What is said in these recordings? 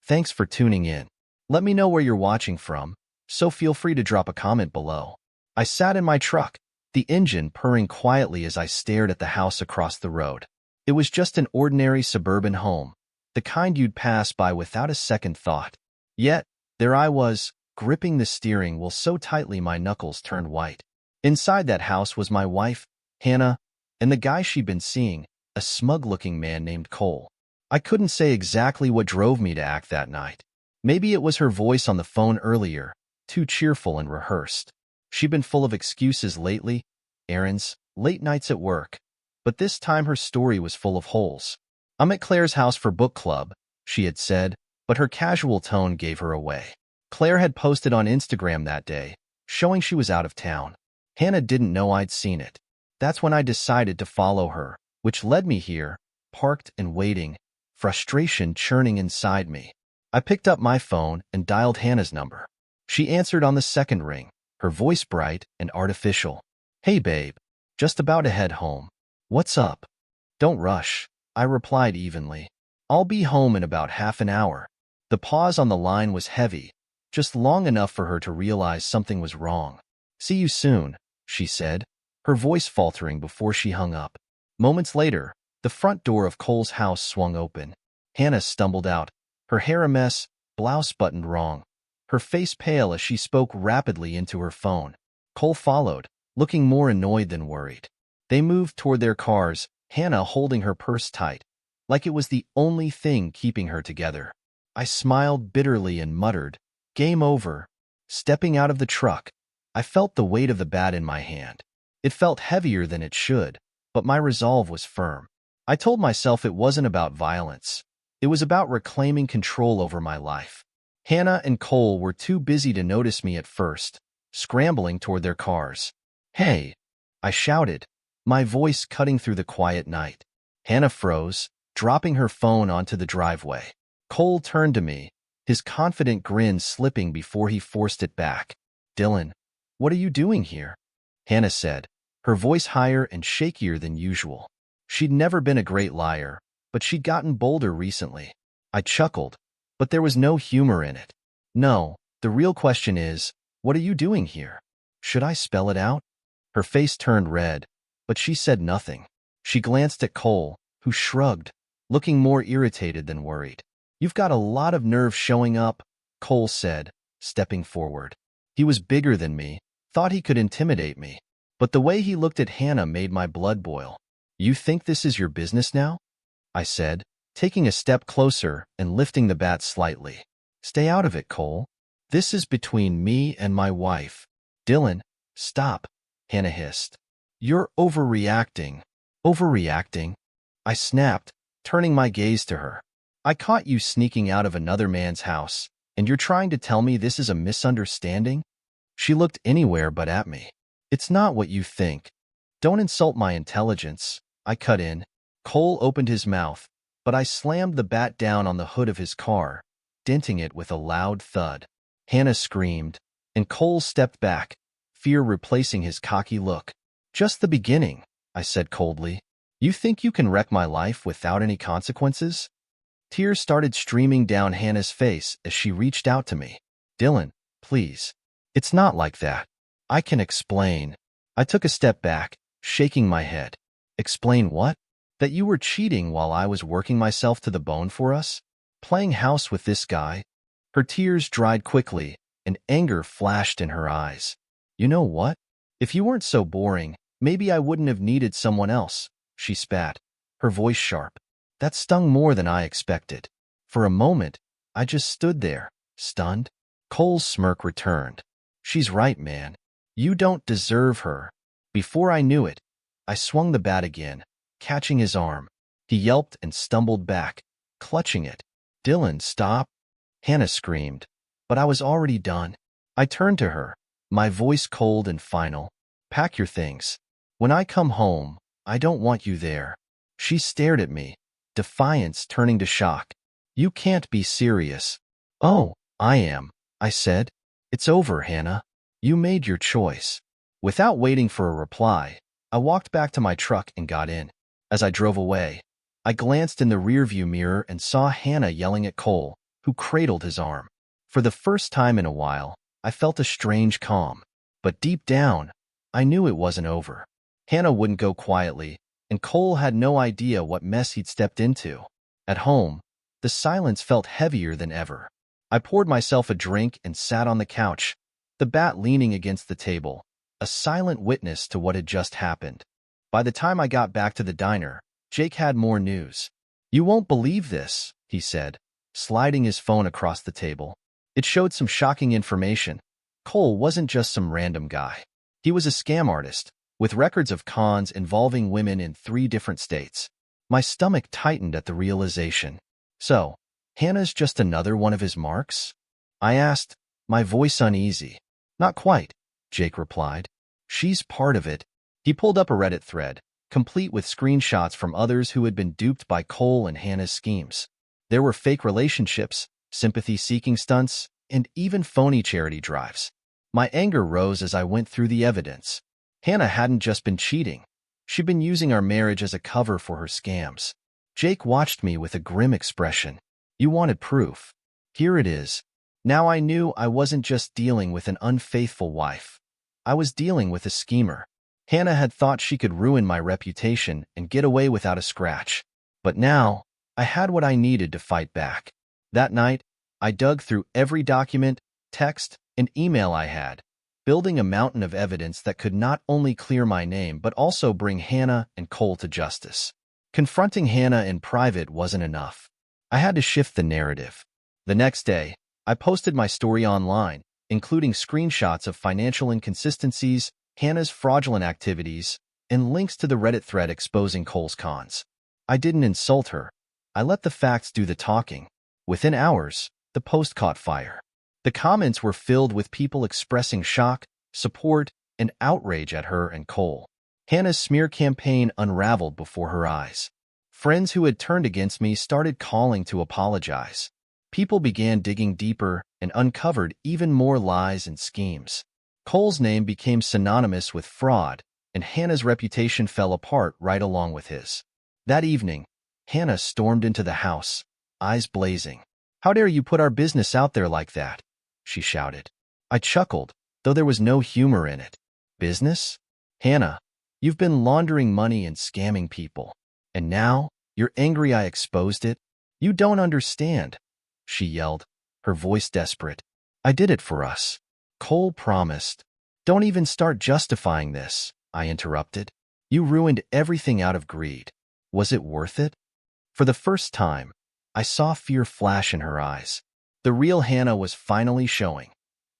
Thanks for tuning in. Let me know where you're watching from, so feel free to drop a comment below. I sat in my truck, the engine purring quietly as I stared at the house across the road. It was just an ordinary suburban home, the kind you'd pass by without a second thought. Yet, there I was, gripping the steering wheel so tightly my knuckles turned white. Inside that house was my wife, Hannah, and the guy she'd been seeing, a smug-looking man named Cole. I couldn't say exactly what drove me to act that night. Maybe it was her voice on the phone earlier, too cheerful and rehearsed. She'd been full of excuses lately, errands, late nights at work. But this time her story was full of holes. "I'm at Claire's house for book club," she had said, but her casual tone gave her away. Claire had posted on Instagram that day, showing she was out of town. Hannah didn't know I'd seen it. That's when I decided to follow her, which led me here, parked and waiting, frustration churning inside me. I picked up my phone and dialed Hannah's number. She answered on the second ring, her voice bright and artificial. "Hey babe, just about to head home. What's up?" "Don't rush," I replied evenly. "I'll be home in about half an hour." The pause on the line was heavy, just long enough for her to realize something was wrong. "See you soon," she said, her voice faltering before she hung up. Moments later, the front door of Cole's house swung open. Hannah stumbled out, her hair a mess, blouse buttoned wrong, her face pale as she spoke rapidly into her phone. Cole followed, looking more annoyed than worried. They moved toward their cars, Hannah holding her purse tight, like it was the only thing keeping her together. I smiled bitterly and muttered, "Game over." Stepping out of the truck, I felt the weight of the bat in my hand. It felt heavier than it should, but my resolve was firm. I told myself it wasn't about violence. It was about reclaiming control over my life. Hannah and Cole were too busy to notice me at first, scrambling toward their cars. "Hey!" I shouted, my voice cutting through the quiet night. Hannah froze, dropping her phone onto the driveway. Cole turned to me, his confident grin slipping before he forced it back. "Dylan, what are you doing here?" Hannah said, her voice higher and shakier than usual. She'd never been a great liar, but she'd gotten bolder recently. I chuckled, but there was no humor in it. "No, the real question is, what are you doing here?" "Should I spell it out?" Her face turned red, but she said nothing. She glanced at Cole, who shrugged, looking more irritated than worried. "You've got a lot of nerve showing up," Cole said, stepping forward. He was bigger than me, thought he could intimidate me. But the way he looked at Hannah made my blood boil. "You think this is your business now?" I said, taking a step closer and lifting the bat slightly. "Stay out of it, Cole. This is between me and my wife." "Dylan, stop," Hannah hissed. "You're overreacting." "Overreacting?" I snapped, turning my gaze to her. "I caught you sneaking out of another man's house, and you're trying to tell me this is a misunderstanding?" She looked anywhere but at me. "It's not what you think. Don't insult my intelligence," I cut in. Cole opened his mouth, but I slammed the bat down on the hood of his car, denting it with a loud thud. Hannah screamed, and Cole stepped back, fear replacing his cocky look. "Just the beginning," I said coldly. "You think you can wreck my life without any consequences?" Tears started streaming down Hannah's face as she reached out to me. "Dylan, please. It's not like that. I can explain." I took a step back, shaking my head. "Explain what?" "That you were cheating while I was working myself to the bone for us? Playing house with this guy?" Her tears dried quickly, and anger flashed in her eyes. "You know what? If you weren't so boring, maybe I wouldn't have needed someone else," she spat, her voice sharp. That stung more than I expected. For a moment, I just stood there, stunned. Cole's smirk returned. "She's right, man. You don't deserve her." Before I knew it, I swung the bat again, catching his arm. He yelped and stumbled back, clutching it. "Dylan, stop!" Hannah screamed, but I was already done. I turned to her, my voice cold and final. "Pack your things. When I come home, I don't want you there." She stared at me, defiance turning to shock. "You can't be serious." "Oh, I am," I said. "It's over, Hannah. You made your choice." Without waiting for a reply, I walked back to my truck and got in. As I drove away, I glanced in the rearview mirror and saw Hannah yelling at Cole, who cradled his arm. For the first time in a while, I felt a strange calm. But deep down, I knew it wasn't over. Hannah wouldn't go quietly, and Cole had no idea what mess he'd stepped into. At home, the silence felt heavier than ever. I poured myself a drink and sat on the couch, the bat leaning against the table, a silent witness to what had just happened. By the time I got back to the diner, Jake had more news. "You won't believe this," he said, sliding his phone across the table. It showed some shocking information. Cole wasn't just some random guy. He was a scam artist, with records of cons involving women in 3 different states. My stomach tightened at the realization. "So, Hannah's just another one of his marks?" I asked, my voice uneasy. "Not quite," Jake replied. "She's part of it." He pulled up a Reddit thread, complete with screenshots from others who had been duped by Cole and Hannah's schemes. There were fake relationships, sympathy-seeking stunts, and even phony charity drives. My anger rose as I went through the evidence. Hannah hadn't just been cheating. She'd been using our marriage as a cover for her scams. Jake watched me with a grim expression. "You wanted proof. Here it is." Now I knew I wasn't just dealing with an unfaithful wife. I was dealing with a schemer. Hannah had thought she could ruin my reputation and get away without a scratch. But now, I had what I needed to fight back. That night, I dug through every document, text, and email I had, building a mountain of evidence that could not only clear my name but also bring Hannah and Cole to justice. Confronting Hannah in private wasn't enough. I had to shift the narrative. The next day, I posted my story online, including screenshots of financial inconsistencies, Hannah's fraudulent activities, and links to the Reddit thread exposing Cole's cons. I didn't insult her. I let the facts do the talking. Within hours, the post caught fire. The comments were filled with people expressing shock, support, and outrage at her and Cole. Hannah's smear campaign unraveled before her eyes. Friends who had turned against me started calling to apologize. People began digging deeper and uncovered even more lies and schemes. Cole's name became synonymous with fraud, and Hannah's reputation fell apart right along with his. That evening, Hannah stormed into the house, eyes blazing. "How dare you put our business out there like that?" she shouted. I chuckled, though there was no humor in it. "Business? Hannah, you've been laundering money and scamming people. And now, you're angry I exposed it? You don't understand," she yelled, her voice desperate. "I did it for us. Cole promised." "Don't even start justifying this," I interrupted. "You ruined everything out of greed. Was it worth it?" For the first time, I saw fear flash in her eyes. The real Hannah was finally showing.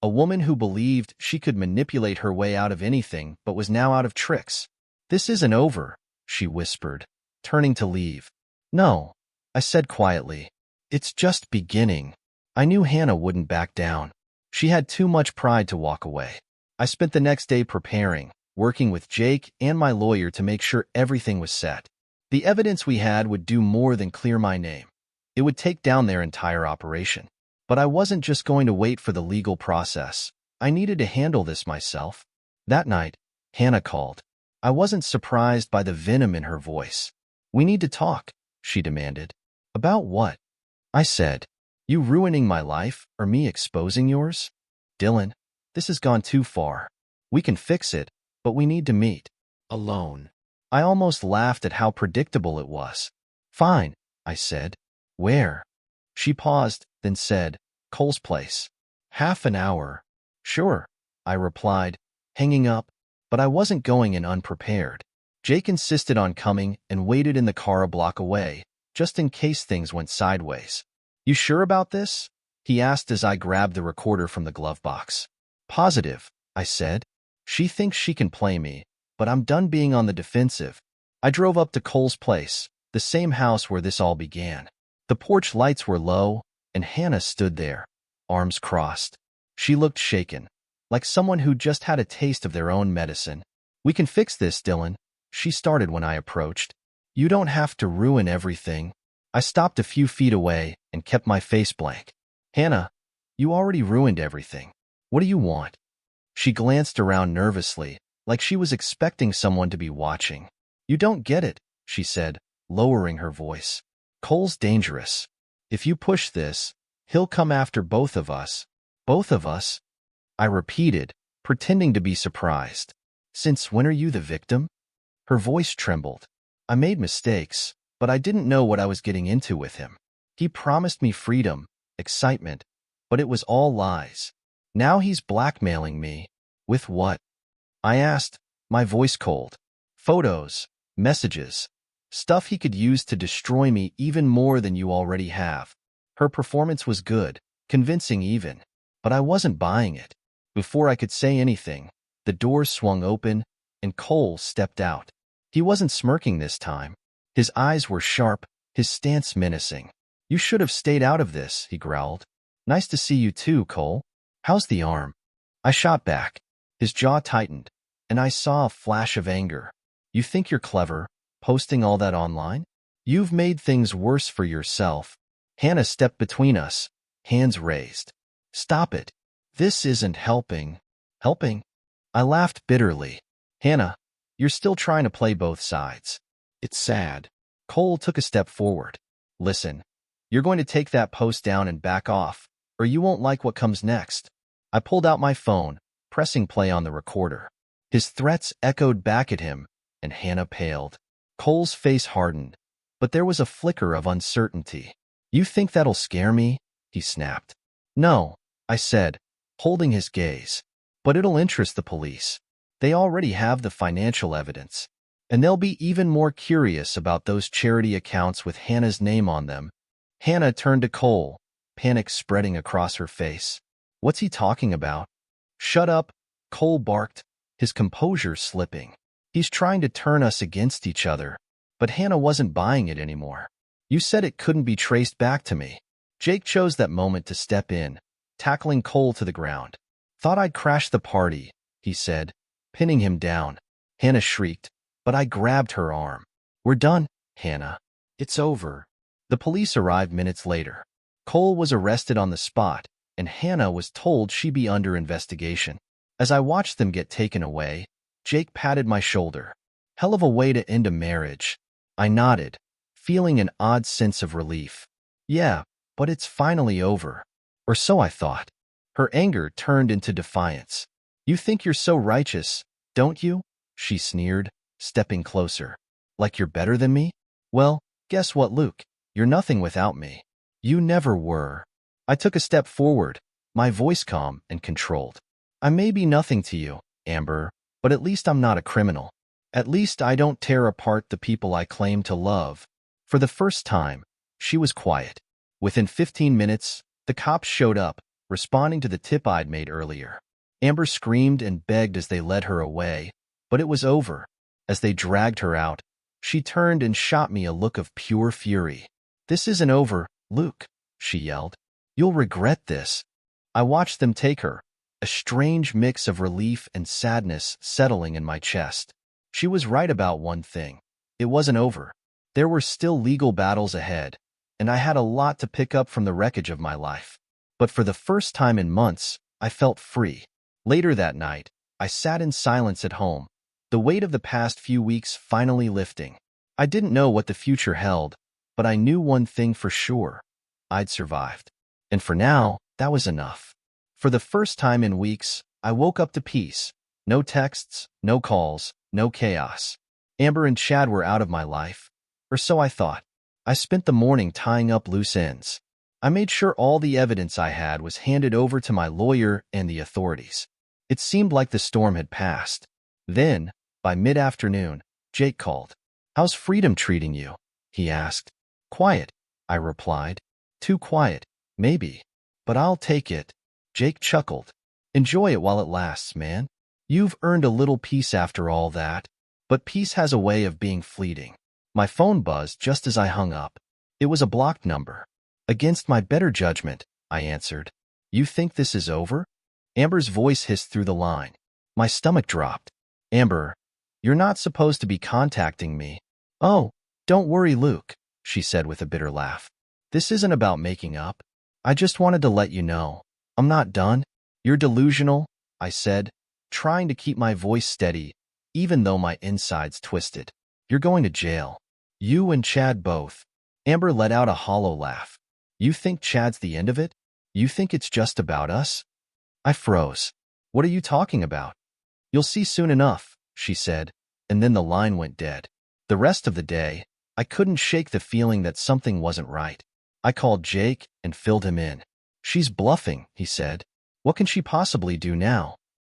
A woman who believed she could manipulate her way out of anything but was now out of tricks. "This isn't over," she whispered, turning to leave. "No," I said quietly. "It's just beginning." I knew Hannah wouldn't back down. She had too much pride to walk away. I spent the next day preparing, working with Jake and my lawyer to make sure everything was set. The evidence we had would do more than clear my name. It would take down their entire operation. But I wasn't just going to wait for the legal process. I needed to handle this myself. That night, Hannah called. I wasn't surprised by the venom in her voice. "We need to talk," she demanded. "About what?" I said. "You ruining my life or me exposing yours?" "Dylan, this has gone too far. We can fix it, but we need to meet. Alone." I almost laughed at how predictable it was. "Fine," I said. "Where?" She paused, then said, "Cole's place." "Half an hour." "Sure," I replied, hanging up, but I wasn't going in unprepared. Jake insisted on coming and waited in the car a block away, just in case things went sideways. "You sure about this?" he asked as I grabbed the recorder from the glove box. "Positive," I said. "She thinks she can play me, but I'm done being on the defensive." I drove up to Cole's place, the same house where this all began. The porch lights were low, and Hannah stood there, arms crossed. She looked shaken, like someone who just had a taste of their own medicine. "We can fix this, Dylan," she started when I approached. "You don't have to ruin everything." I stopped a few feet away and kept my face blank. "Hannah, you already ruined everything. What do you want?" She glanced around nervously, like she was expecting someone to be watching. "You don't get it," she said, lowering her voice. "Cole's dangerous. If you push this, He'll come after both of us. Both of us? I repeated, pretending to be surprised. Since when are you the victim? Her voice trembled. I made mistakes, but I didn't know what I was getting into with him. He promised me freedom, excitement, but it was all lies. Now he's blackmailing me. With what? I asked, my voice cold. Photos, messages, stuff he could use to destroy me even more than you already have. Her performance was good, convincing even, but I wasn't buying it. Before I could say anything, the doors swung open and Cole stepped out. He wasn't smirking this time. His eyes were sharp, his stance menacing. You should have stayed out of this, he growled. Nice to see you too, Cole. How's the arm? I shot back. His jaw tightened, and I saw a flash of anger. You think you're clever, posting all that online? You've made things worse for yourself. Hannah stepped between us, hands raised. Stop it. This isn't helping. Helping? I laughed bitterly. Hannah, you're still trying to play both sides. It's sad. Cole took a step forward. Listen, you're going to take that post down and back off, or you won't like what comes next. I pulled out my phone, pressing play on the recorder. His threats echoed back at him, and Hannah paled. Cole's face hardened, but there was a flicker of uncertainty. You think that'll scare me? He snapped. No, I said, holding his gaze. But it'll interest the police. They already have the financial evidence, and they'll be even more curious about those charity accounts with Hannah's name on them. Hannah turned to Cole, panic spreading across her face. What's he talking about? Shut up, Cole barked, his composure slipping. He's trying to turn us against each other, but Hannah wasn't buying it anymore. You said it couldn't be traced back to me. Jake chose that moment to step in, tackling Cole to the ground. Thought I'd crash the party, he said, pinning him down. Hannah shrieked, but I grabbed her arm. We're done, Hannah. It's over. The police arrived minutes later. Cole was arrested on the spot, and Hannah was told she'd be under investigation. As I watched them get taken away, Jake patted my shoulder. Hell of a way to end a marriage. I nodded, feeling an odd sense of relief. Yeah, but it's finally over. Or so I thought. Her anger turned into defiance. You think you're so righteous, don't you? She sneered, stepping closer. Like you're better than me? Well, guess what, Luke? You're nothing without me. You never were. I took a step forward, my voice calm and controlled. I may be nothing to you, Amber, but at least I'm not a criminal. At least I don't tear apart the people I claim to love. For the first time, she was quiet. Within 15 minutes, the cops showed up, responding to the tip I'd made earlier. Amber screamed and begged as they led her away, but it was over. As they dragged her out, she turned and shot me a look of pure fury. This isn't over, Luke, she yelled. You'll regret this. I watched them take her, a strange mix of relief and sadness settling in my chest. She was right about one thing. It wasn't over. There were still legal battles ahead, and I had a lot to pick up from the wreckage of my life. But for the first time in months, I felt free. Later that night, I sat in silence at home, the weight of the past few weeks finally lifting. I didn't know what the future held, but I knew one thing for sure. I'd survived. And for now, that was enough. For the first time in weeks, I woke up to peace. No texts, no calls, no chaos. Amber and Chad were out of my life, or so I thought. I spent the morning tying up loose ends. I made sure all the evidence I had was handed over to my lawyer and the authorities. It seemed like the storm had passed. Then, by mid-afternoon, Jake called. How's freedom treating you? He asked. Quiet, I replied. Too quiet, maybe. But I'll take it. Jake chuckled. Enjoy it while it lasts, man. You've earned a little peace after all that. But peace has a way of being fleeting. My phone buzzed just as I hung up. It was a blocked number. Against my better judgment, I answered. You think this is over? Amber's voice hissed through the line. My stomach dropped. Amber, you're not supposed to be contacting me. Oh, don't worry, Luke, she said with a bitter laugh. This isn't about making up. I just wanted to let you know. I'm not done. You're delusional, I said, trying to keep my voice steady, even though my insides twisted. You're going to jail. You and Chad both. Amber let out a hollow laugh. You think Chad's the end of it? You think it's just about us? I froze. What are you talking about? You'll see soon enough, she said, and then the line went dead. The rest of the day, I couldn't shake the feeling that something wasn't right. I called Jake and filled him in. She's bluffing, he said. What can she possibly do now?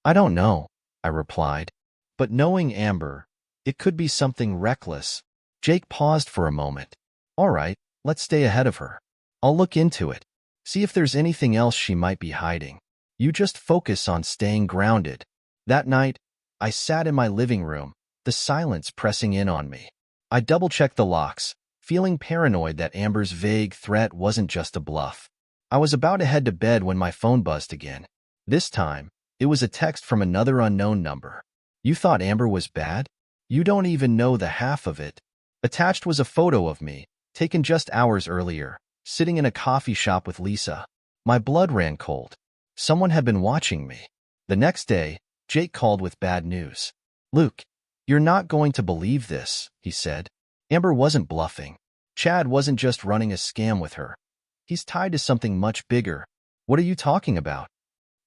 I don't know, I replied. But knowing Amber, it could be something reckless. Jake paused for a moment. All right, let's stay ahead of her. I'll look into it. See if there's anything else she might be hiding. You just focus on staying grounded. That night, I sat in my living room, the silence pressing in on me. I double-checked the locks, feeling paranoid that Amber's vague threat wasn't just a bluff. I was about to head to bed when my phone buzzed again. This time, it was a text from another unknown number. You thought Amber was bad? You don't even know the half of it. Attached was a photo of me, taken just hours earlier, sitting in a coffee shop with Lisa. My blood ran cold. Someone had been watching me. The next day, Jake called with bad news. Luke, you're not going to believe this, he said. Amber wasn't bluffing. Chad wasn't just running a scam with her. He's tied to something much bigger. What are you talking about?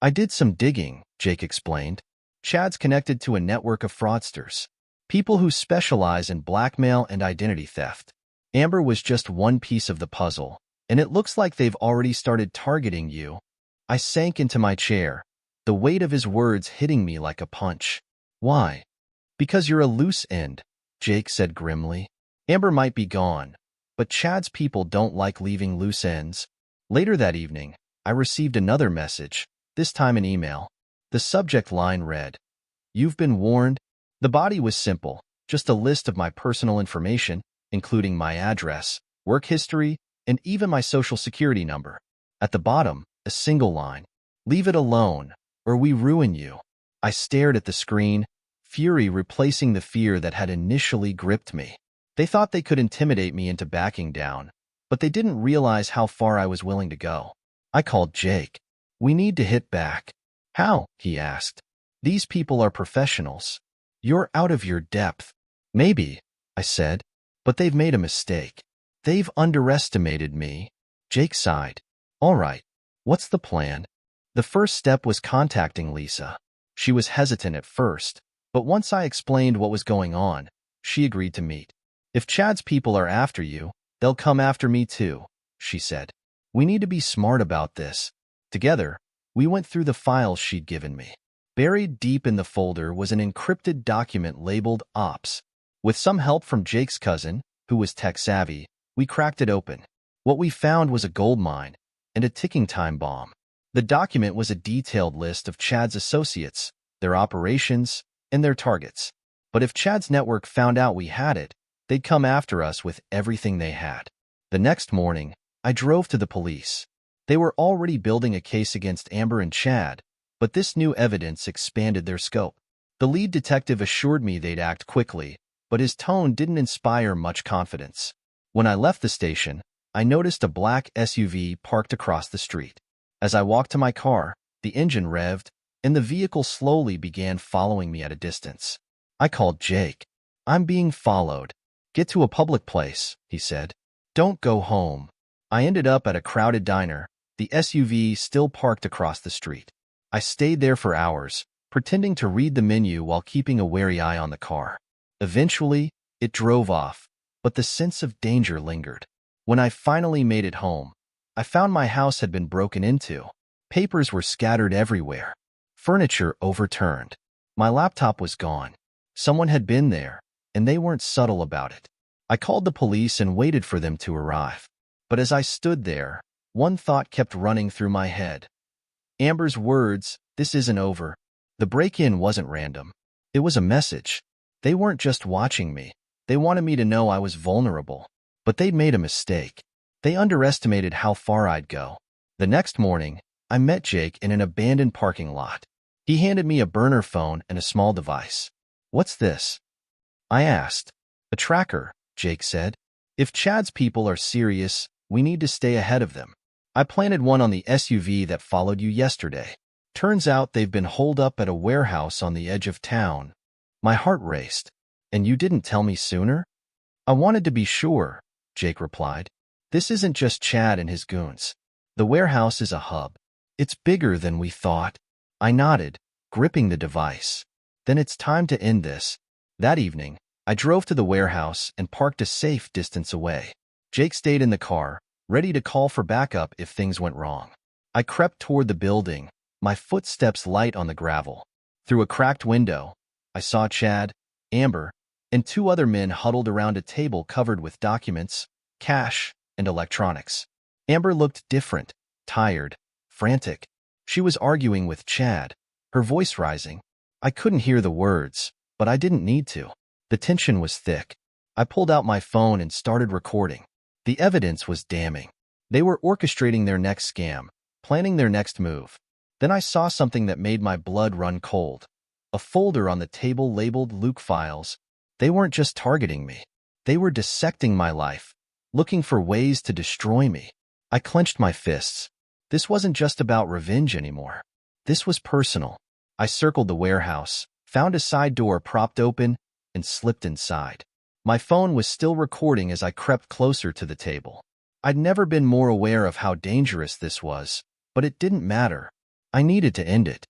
I did some digging, Jake explained. Chad's connected to a network of fraudsters, people who specialize in blackmail and identity theft. Amber was just one piece of the puzzle, and it looks like they've already started targeting you. I sank into my chair, the weight of his words hitting me like a punch. Why? Because you're a loose end, Jake said grimly. Amber might be gone, but Chad's people don't like leaving loose ends. Later that evening, I received another message, this time an email. The subject line read, "You've been warned." The body was simple, just a list of my personal information, including my address, work history, and even my social security number. At the bottom, a single line, "Leave it alone, or we ruin you." I stared at the screen, fury replacing the fear that had initially gripped me. They thought they could intimidate me into backing down, but they didn't realize how far I was willing to go. I called Jake. We need to hit back. How? He asked. These people are professionals. You're out of your depth. Maybe, I said, but they've made a mistake. They've underestimated me. Jake sighed. All right, what's the plan? The first step was contacting Lisa. She was hesitant at first, but once I explained what was going on, she agreed to meet. If Chad's people are after you, they'll come after me too, she said. We need to be smart about this. Together, we went through the files she'd given me. Buried deep in the folder was an encrypted document labeled Ops. With some help from Jake's cousin, who was tech-savvy, we cracked it open. What we found was a gold mine and a ticking time bomb. The document was a detailed list of Chad's associates, their operations, and their targets. But if Chad's network found out we had it, they'd come after us with everything they had. The next morning, I drove to the police. They were already building a case against Amber and Chad, but this new evidence expanded their scope. The lead detective assured me they'd act quickly, but his tone didn't inspire much confidence. When I left the station, I noticed a black SUV parked across the street. As I walked to my car, the engine revved, and the vehicle slowly began following me at a distance. I called Jake. I'm being followed. Get to a public place, he said. Don't go home. I ended up at a crowded diner, the SUV still parked across the street. I stayed there for hours, pretending to read the menu while keeping a wary eye on the car. Eventually, it drove off, but the sense of danger lingered. When I finally made it home, I found my house had been broken into. Papers were scattered everywhere. Furniture overturned. My laptop was gone. Someone had been there, and they weren't subtle about it. I called the police and waited for them to arrive. But as I stood there, one thought kept running through my head. Amber's words, "This isn't over." The break-in wasn't random. It was a message. They weren't just watching me. They wanted me to know I was vulnerable. But they'd made a mistake. They underestimated how far I'd go. The next morning, I met Jake in an abandoned parking lot. He handed me a burner phone and a small device. What's this? I asked. A tracker, Jake said. If Chad's people are serious, we need to stay ahead of them. I planted one on the SUV that followed you yesterday. Turns out they've been holed up at a warehouse on the edge of town. My heart raced. And you didn't tell me sooner? I wanted to be sure, Jake replied. This isn't just Chad and his goons. The warehouse is a hub. It's bigger than we thought. I nodded, gripping the device. Then it's time to end this. That evening, I drove to the warehouse and parked a safe distance away. Jake stayed in the car, ready to call for backup if things went wrong. I crept toward the building, my footsteps light on the gravel. Through a cracked window, I saw Chad, Amber, and two other men huddled around a table covered with documents, cash, and electronics. Amber looked different, tired, frantic. She was arguing with Chad, her voice rising. I couldn't hear the words, but I didn't need to. The tension was thick. I pulled out my phone and started recording. The evidence was damning. They were orchestrating their next scam, planning their next move. Then I saw something that made my blood run cold. A folder on the table labeled Luke Files. They weren't just targeting me. They were dissecting my life, looking for ways to destroy me. I clenched my fists. This wasn't just about revenge anymore. This was personal. I circled the warehouse, found a side door propped open, and slipped inside. My phone was still recording as I crept closer to the table. I'd never been more aware of how dangerous this was, but it didn't matter. I needed to end it.